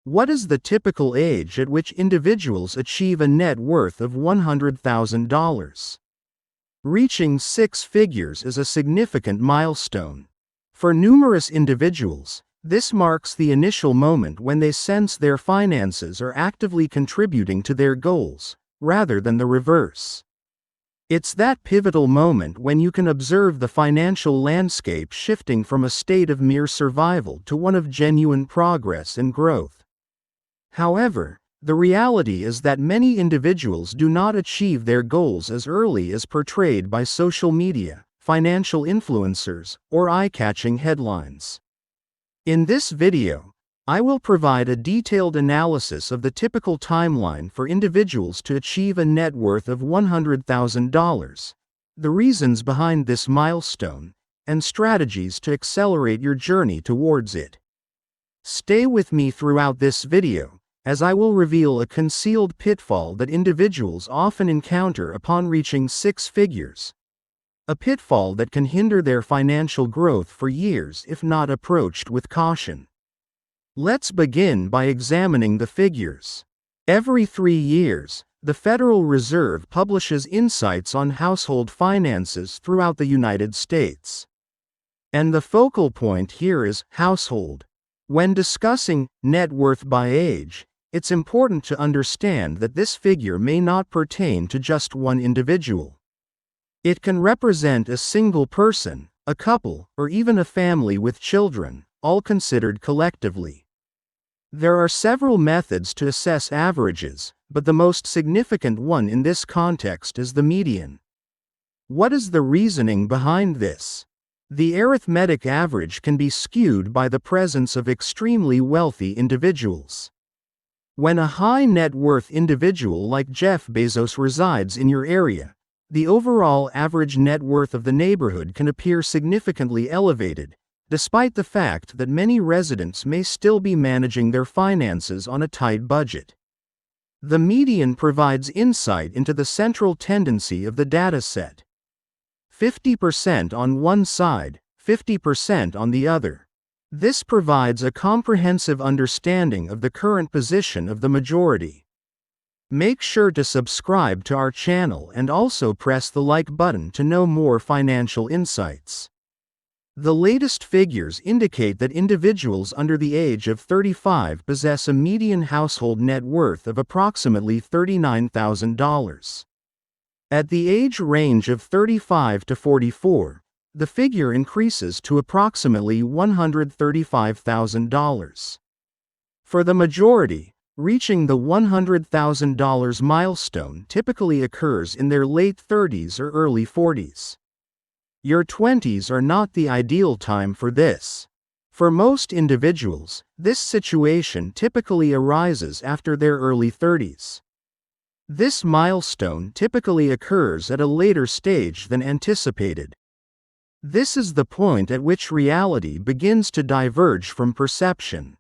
What is the typical age at which individuals achieve a net worth of $100,000? Reaching six figures is a significant milestone. For numerous individuals, this marks the initial moment when they sense their finances are actively contributing to their goals, rather than the reverse. It's that pivotal moment when you can observe the financial landscape shifting from a state of mere survival to one of genuine progress and growth. However, the reality is that many individuals do not achieve their goals as early as portrayed by social media, financial influencers, or eye-catching headlines. In this video, I will provide a detailed analysis of the typical timeline for individuals to achieve a net worth of $100,000, the reasons behind this milestone, and strategies to accelerate your journey towards it. Stay with me throughout this video, as I will reveal a concealed pitfall that individuals often encounter upon reaching six figures. A pitfall that can hinder their financial growth for years if not approached with caution. Let's begin by examining the figures. Every 3 years, the Federal Reserve publishes insights on household finances throughout the United States. And the focal point here is household. When discussing net worth by age, it's important to understand that this figure may not pertain to just one individual. It can represent a single person, a couple, or even a family with children, all considered collectively. There are several methods to assess averages, but the most significant one in this context is the median. What is the reasoning behind this? The arithmetic average can be skewed by the presence of extremely wealthy individuals. When a high net worth individual like Jeff Bezos resides in your area, the overall average net worth of the neighborhood can appear significantly elevated, despite the fact that many residents may still be managing their finances on a tight budget. The median provides insight into the central tendency of the data set. 50% on one side, 50% on the other. This provides a comprehensive understanding of the current position of the majority. Make sure to subscribe to our channel and also press the like button to know more financial insights. The latest figures indicate that individuals under the age of 35 possess a median household net worth of approximately $39,000. At the age range of 35 to 44, the figure increases to approximately $135,000. For the majority, reaching the $100,000 milestone typically occurs in their late 30s or early 40s. Your 20s are not the ideal time for this. For most individuals, this situation typically arises after their early 30s. This milestone typically occurs at a later stage than anticipated. This is the point at which reality begins to diverge from perception.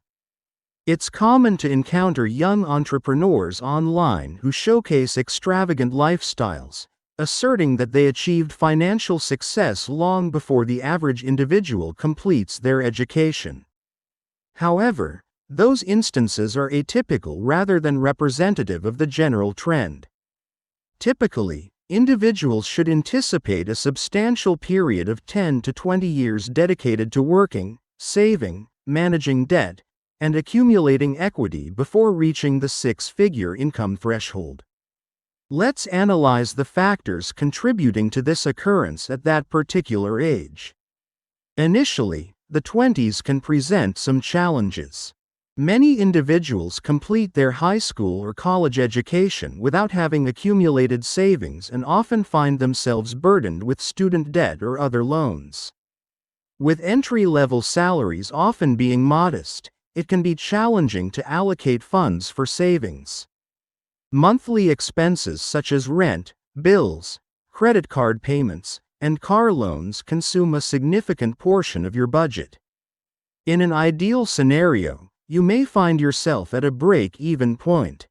It's common to encounter young entrepreneurs online who showcase extravagant lifestyles, asserting that they achieved financial success long before the average individual completes their education. However, those instances are atypical rather than representative of the general trend. Typically, individuals should anticipate a substantial period of 10 to 20 years dedicated to working, saving, managing debt, and accumulating equity before reaching the six-figure income threshold. Let's analyze the factors contributing to this occurrence at that particular age. Initially, the 20s can present some challenges. Many individuals complete their high school or college education without having accumulated savings and often find themselves burdened with student debt or other loans. With entry-level salaries often being modest, it can be challenging to allocate funds for savings. Monthly expenses such as rent, bills, credit card payments, and car loans consume a significant portion of your budget. In an ideal scenario, you may find yourself at a break-even point.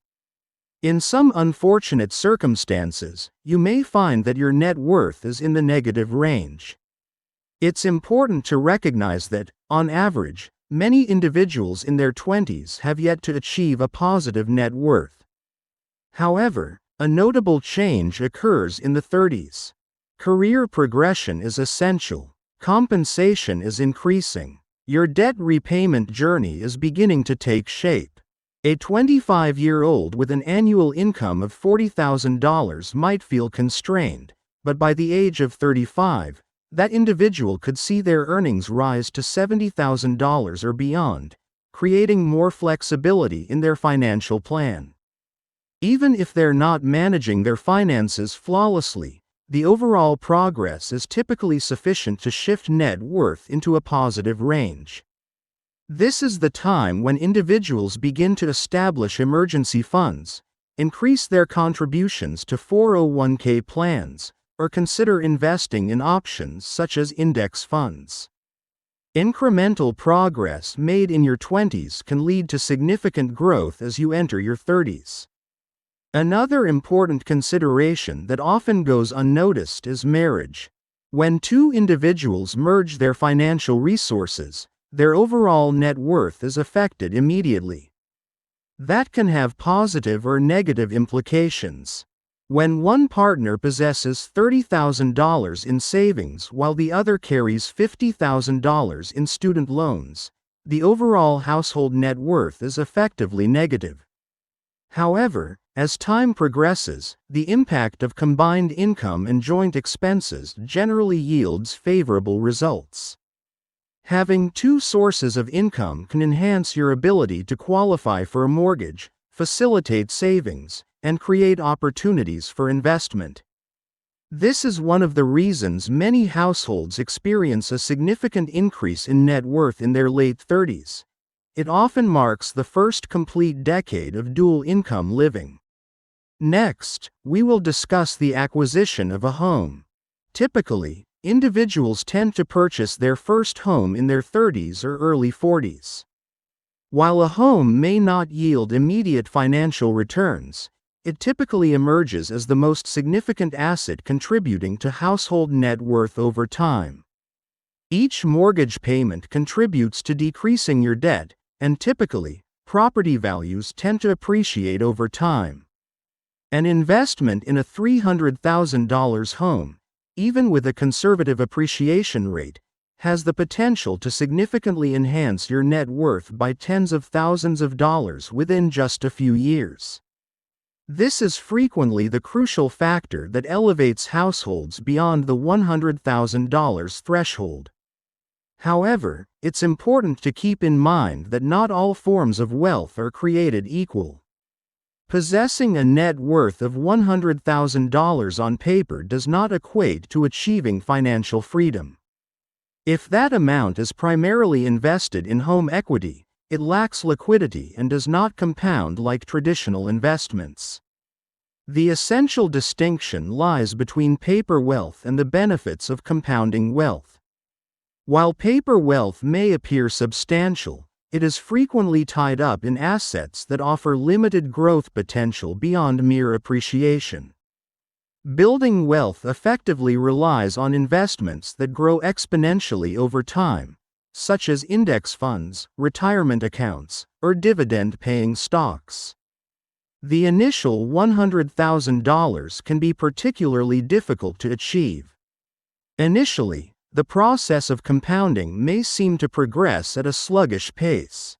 In some unfortunate circumstances, you may find that your net worth is in the negative range. It's important to recognize that, on average, many individuals in their 20s have yet to achieve a positive net worth. However, a notable change occurs in the 30s. Career progression is essential. Compensation is increasing. Your debt repayment journey is beginning to take shape. A 25-year-old with an annual income of $40,000 might feel constrained, but by the age of 35, that individual could see their earnings rise to $70,000 or beyond, creating more flexibility in their financial plan. Even if they're not managing their finances flawlessly, the overall progress is typically sufficient to shift net worth into a positive range. This is the time when individuals begin to establish emergency funds, increase their contributions to 401k plans, or consider investing in options such as index funds. Incremental progress made in your 20s can lead to significant growth as you enter your 30s. Another important consideration that often goes unnoticed is marriage. When two individuals merge their financial resources, their overall net worth is affected immediately. That can have positive or negative implications. When one partner possesses $30,000 in savings while the other carries $50,000 in student loans, the overall household net worth is effectively negative. However, as time progresses, the impact of combined income and joint expenses generally yields favorable results. Having two sources of income can enhance your ability to qualify for a mortgage, facilitate savings, and create opportunities for investment. This is one of the reasons many households experience a significant increase in net worth in their late 30s. It often marks the first complete decade of dual income living. Next, we will discuss the acquisition of a home. Typically, individuals tend to purchase their first home in their 30s or early 40s. While a home may not yield immediate financial returns, it typically emerges as the most significant asset contributing to household net worth over time. Each mortgage payment contributes to decreasing your debt, and typically, property values tend to appreciate over time. An investment in a $300,000 home, even with a conservative appreciation rate, has the potential to significantly enhance your net worth by tens of thousands of dollars within just a few years. This is frequently the crucial factor that elevates households beyond the $100,000 threshold. However, it's important to keep in mind that not all forms of wealth are created equal. Possessing a net worth of $100,000 on paper does not equate to achieving financial freedom. If that amount is primarily invested in home equity, it lacks liquidity and does not compound like traditional investments. The essential distinction lies between paper wealth and the benefits of compounding wealth. While paper wealth may appear substantial, it is frequently tied up in assets that offer limited growth potential beyond mere appreciation. Building wealth effectively relies on investments that grow exponentially over time, such as index funds, retirement accounts, or dividend-paying stocks. The initial $100,000 can be particularly difficult to achieve. Initially, the process of compounding may seem to progress at a sluggish pace.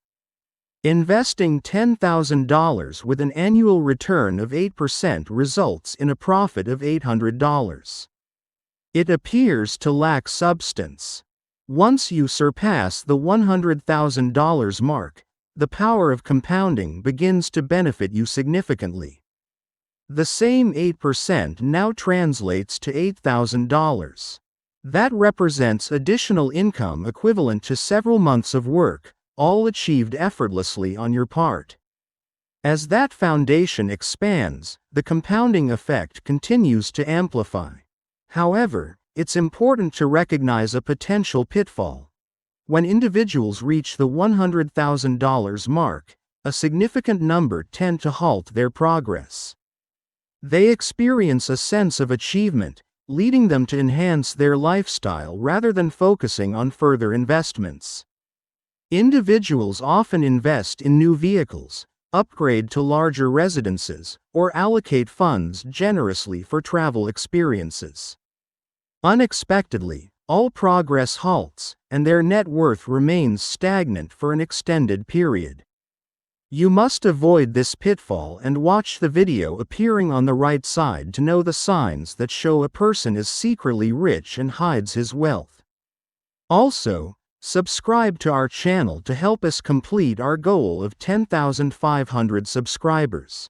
Investing $10,000 with an annual return of 8% results in a profit of $800. It appears to lack substance. Once you surpass the $100,000 mark, the power of compounding begins to benefit you significantly. The same 8% now translates to $8,000. That represents additional income equivalent to several months of work, all achieved effortlessly on your part. As that foundation expands, the compounding effect continues to amplify. However, it's important to recognize a potential pitfall. When individuals reach the $100,000 mark, a significant number tend to halt their progress. They experience a sense of achievement, leading them to enhance their lifestyle rather than focusing on further investments. Individuals often invest in new vehicles, upgrade to larger residences, or allocate funds generously for travel experiences. Unexpectedly, all progress halts, and their net worth remains stagnant for an extended period. You must avoid this pitfall and watch the video appearing on the right side to know the signs that show a person is secretly rich and hides his wealth. Also, subscribe to our channel to help us complete our goal of 10,500 subscribers.